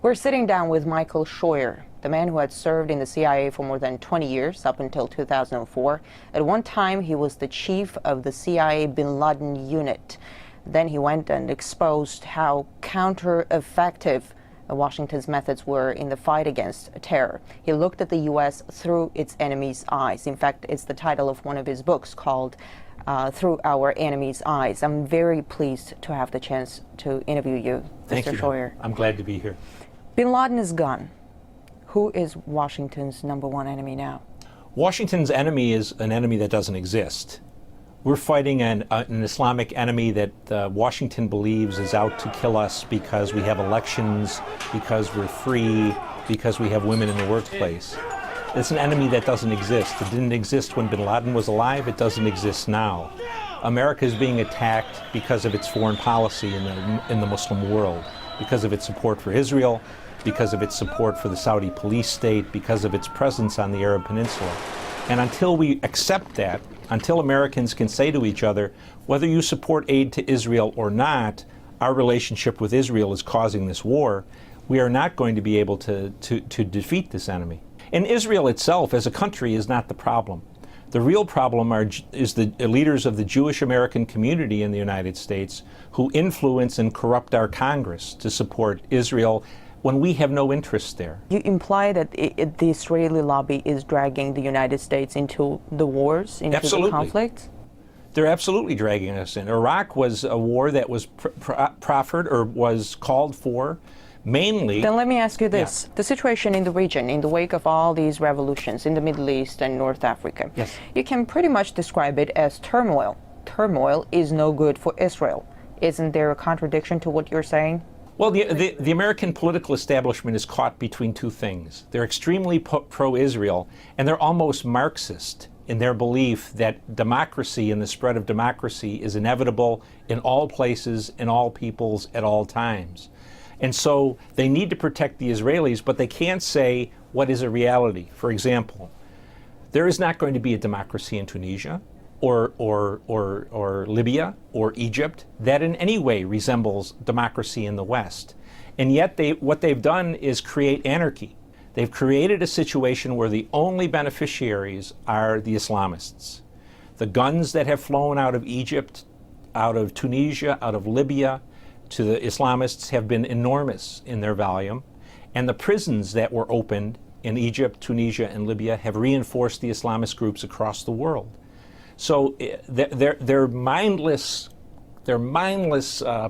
We're sitting down with Michael Scheuer, the man who had served in the CIA for more than 20 years, up until 2004. At one time, he was the chief of the CIA bin Laden unit. Then he went and exposed how counter-effective Washington's methods were in the fight against terror. He looked at the U.S. through its enemy's eyes. In fact, it's the title of one of his books called Through Our Enemy's Eyes. I'm very pleased to have the chance to interview you, Thank Mr. you. Scheuer. I'm glad to be here. Bin Laden is gone. Who is Washington's number one enemy now? Washington's enemy is an enemy that doesn't exist. We're fighting an Islamic enemy that Washington believes is out to kill us because we have elections, because we're free, because we have women in the workplace. It's an enemy that doesn't exist. It didn't exist when bin Laden was alive. It doesn't exist now. America is being attacked because of its foreign policy in the Muslim world, because of its support for Israel, because of its support for the Saudi police state, because of its presence on the Arab Peninsula. And until we accept that, until Americans can say to each other, whether you support aid to Israel or not, our relationship with Israel is causing this war, we are not going to be able to defeat this enemy. And Israel itself as a country is not the problem. The real problem is the leaders of the Jewish American community in the United States who influence and corrupt our Congress to support Israel when we have no interest there. You imply that the Israeli lobby is dragging the United States into the wars, into Absolutely. the conflicts? They're absolutely dragging us in. Iraq was a war that was proffered or was called for mainly. Then let me ask you this. Yeah. The situation in the region, in the wake of all these revolutions in the Middle East and North Africa, Yes. You can pretty much describe it as turmoil. Turmoil is no good for Israel. Isn't there a contradiction to what you're saying? Well, the American political establishment is caught between two things. They're extremely pro-Israel, and they're almost Marxist in their belief that democracy and the spread of democracy is inevitable in all places, in all peoples, at all times. And so they need to protect the Israelis, but they can't say what is a reality. For example, there is not going to be a democracy in Tunisia or Libya or Egypt that in any way resembles democracy in the West. And yet what they've done is create anarchy. They've created a situation where the only beneficiaries are the Islamists. The guns that have flown out of Egypt, out of Tunisia, out of Libya to the Islamists have been enormous in their volume. And the prisons that were opened in Egypt, Tunisia, and Libya have reinforced the Islamist groups across the world. So their mindless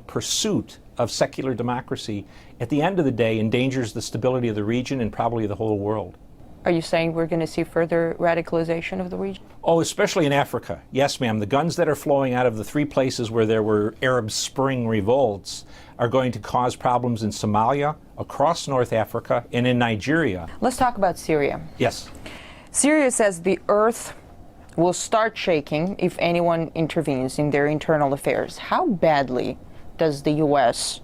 pursuit of secular democracy, at the end of the day, endangers the stability of the region and probably the whole world. Are you saying we're going to see further radicalization of the region? Oh, especially in Africa. Yes, ma'am. The guns that are flowing out of the three places where there were Arab Spring revolts are going to cause problems in Somalia, across North Africa, and in Nigeria. Let's talk about Syria. Yes. Syria says the earth will start shaking if anyone intervenes in their internal affairs. How badly does the U.S.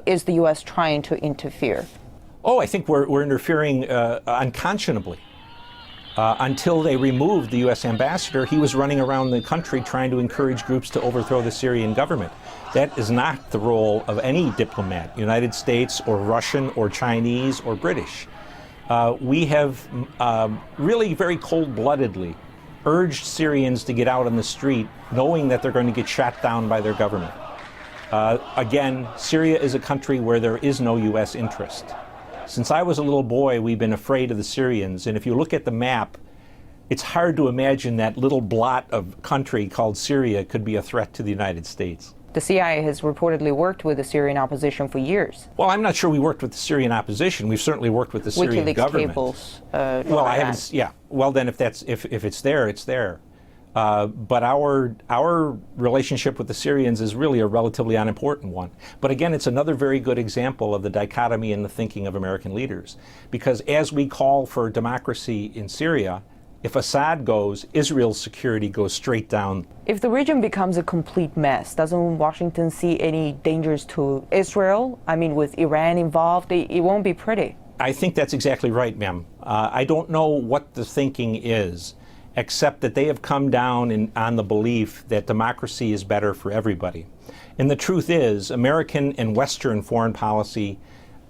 Is the U.S. trying to interfere? Oh, I think we're interfering unconscionably. Until they removed the U.S. ambassador, he was running around the country trying to encourage groups to overthrow the Syrian government. That is not the role of any diplomat, United States or Russian or Chinese or British. We have really very cold-bloodedly urged Syrians to get out on the street, knowing that they're going to get shot down by their government. Again, Syria is a country where there is no U.S. interest. Since I was a little boy, we've been afraid of the Syrians, and if you look at the map, it's hard to imagine that little blot of country called Syria could be a threat to the United States. The CIA has reportedly worked with the Syrian opposition for years. Well, I'm not sure we worked with the Syrian opposition. We've certainly worked with the Syrian WikiLeaks government. cables. Well, I haven't. Yeah. Well, then, if it's there, it's there. But our relationship with the Syrians is really a relatively unimportant one. But again, it's another very good example of the dichotomy in the thinking of American leaders. Because as we call for democracy in Syria, if Assad goes, Israel's security goes straight down. If the region becomes a complete mess, doesn't Washington see any dangers to Israel? I mean, with Iran involved, it won't be pretty. I think that's exactly right, ma'am. I don't know what the thinking is, except that they have come down on the belief that democracy is better for everybody. And the truth is, American and Western foreign policy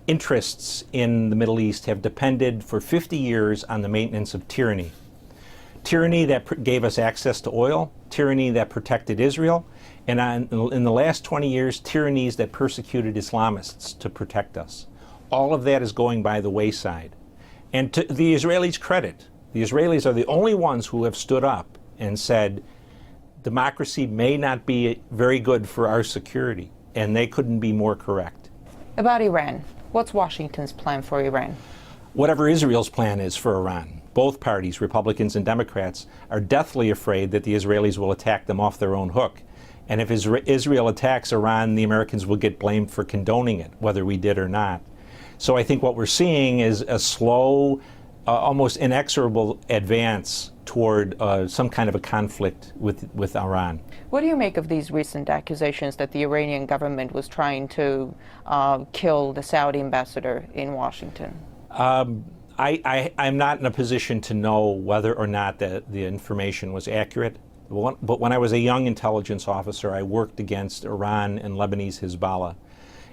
interests in the Middle East have depended for 50 years on the maintenance of tyranny. Tyranny that gave us access to oil, tyranny that protected Israel, and in the last 20 years, tyrannies that persecuted Islamists to protect us. All of that is going by the wayside. And to the Israelis' credit, the Israelis are the only ones who have stood up and said, democracy may not be very good for our security, and they couldn't be more correct. About Iran, what's Washington's plan for Iran? Whatever Israel's plan is for Iran. Both parties, Republicans and Democrats, are deathly afraid that the Israelis will attack them off their own hook. And if Israel attacks Iran, the Americans will get blamed for condoning it, whether we did or not. So I think what we're seeing is a slow, almost inexorable advance toward some kind of a conflict with Iran. What do you make of these recent accusations that the Iranian government was trying to kill the Saudi ambassador in Washington? I'm not in a position to know whether or not the information was accurate. But when I was a young intelligence officer, I worked against Iran and Lebanese Hezbollah.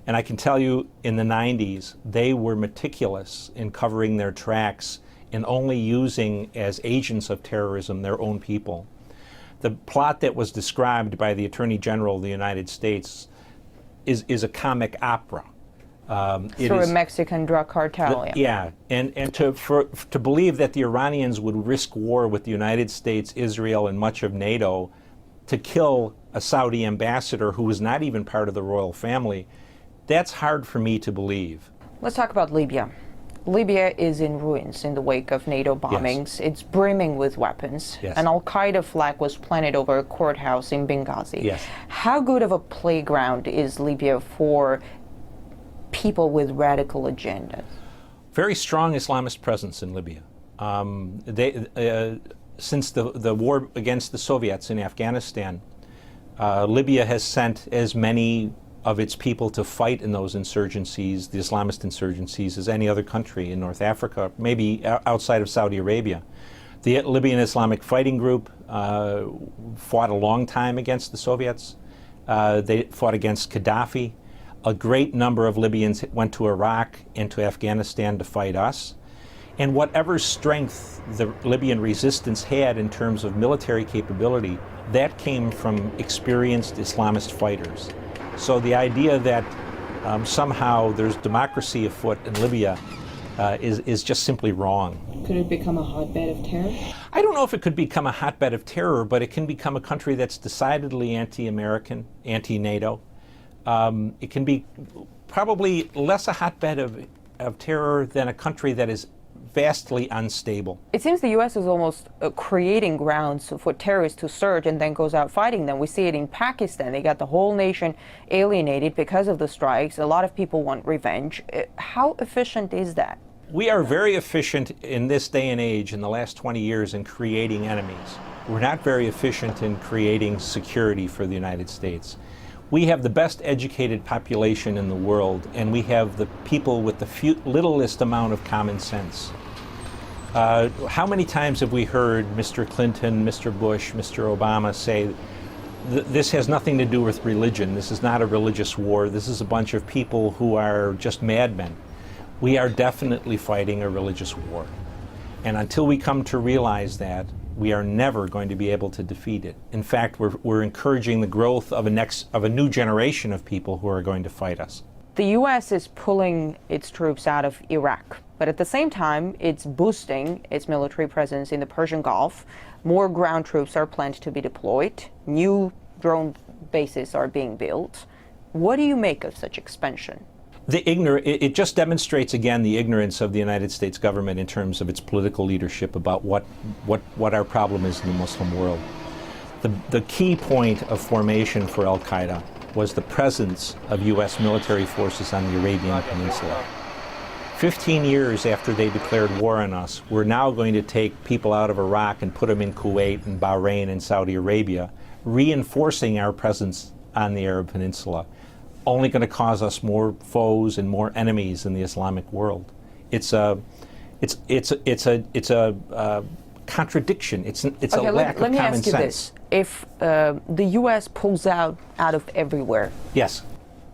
And I can tell you, in the 90s, they were meticulous in covering their tracks and only using as agents of terrorism their own people. The plot that was described by the Attorney General of the United States is a comic opera. Through a Mexican drug cartel. Yeah, and to believe that the Iranians would risk war with the United States, Israel, and much of NATO to kill a Saudi ambassador who was not even part of the royal family, that's hard for me to believe. Let's talk about Libya. Libya is in ruins in the wake of NATO bombings. Yes. It's brimming with weapons. Yes. An al-Qaeda flag was planted over a courthouse in Benghazi. Yes. How good of a playground is Libya for people with radical agendas? Very strong Islamist presence in Libya. Since the war against the Soviets in Afghanistan, Libya has sent as many of its people to fight in those insurgencies, the Islamist insurgencies, as any other country in North Africa, maybe outside of Saudi Arabia. The Libyan Islamic Fighting Group fought a long time against the Soviets. They fought against Gaddafi. A great number of Libyans went to Iraq and to Afghanistan to fight us. And whatever strength the Libyan resistance had in terms of military capability, that came from experienced Islamist fighters. So the idea that somehow there's democracy afoot in Libya is just simply wrong. Could it become a hotbed of terror? I don't know if it could become a hotbed of terror, but it can become a country that's decidedly anti-American, anti-NATO. It can be probably less a hotbed of terror than a country that is vastly unstable. It seems the U.S. is almost creating grounds for terrorists to surge and then goes out fighting them. We see it in Pakistan. They got the whole nation alienated because of the strikes. A lot of people want revenge. How efficient is that? We are very efficient in this day and age, in the last 20 years, in creating enemies. We're not very efficient in creating security for the United States. We have the best educated population in the world, and we have the people with the littlest amount of common sense. How many times have we heard Mr. Clinton, Mr. Bush, Mr. Obama say, this has nothing to do with religion, this is not a religious war, this is a bunch of people who are just madmen. We are definitely fighting a religious war. And until we come to realize that, we are never going to be able to defeat it. In fact, we're encouraging the growth of a new generation of people who are going to fight us. The U.S. is pulling its troops out of Iraq, but at the same time, it's boosting its military presence in the Persian Gulf. More ground troops are planned to be deployed. New drone bases are being built. What do you make of such expansion? It just demonstrates again the ignorance of the United States government in terms of its political leadership about what our problem is in the Muslim world. The key point of formation for al-Qaeda was the presence of U.S. military forces on the Arabian Peninsula. 15 years after they declared war on us, we're now going to take people out of Iraq and put them in Kuwait and Bahrain and Saudi Arabia, reinforcing our presence on the Arab Peninsula. Only going to cause us more foes and more enemies in the Islamic world. It's a contradiction. It's a lack of common sense. Let me ask you this: if the U.S. pulls out of everywhere, yes,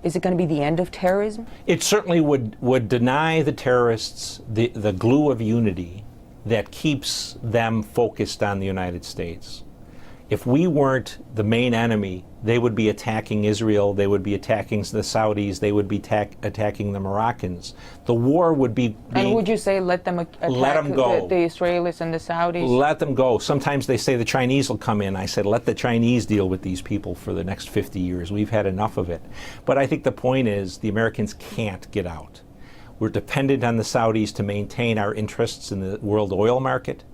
Is it going to be the end of terrorism? It certainly would deny the terrorists the glue of unity that keeps them focused on the United States. If we weren't the main enemy, they would be attacking Israel, they would be attacking the Saudis, they would be attacking the Moroccans. The war would be And would you say let them attack go. The Israelis and the Saudis? Let them go. Sometimes they say the Chinese will come in. I said, let the Chinese deal with these people for the next 50 years. We've had enough of it. But I think the point is the Americans can't get out. We're dependent on the Saudis to maintain our interests in the world oil market,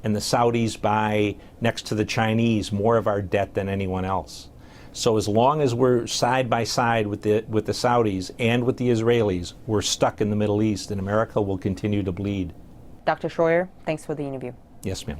and the Saudis buy, next to the Chinese, more of our debt than anyone else. So as long as we're side by side with the Saudis and with the Israelis, we're stuck in the Middle East, and America will continue to bleed. Dr. Scheuer, thanks for the interview. Yes, ma'am.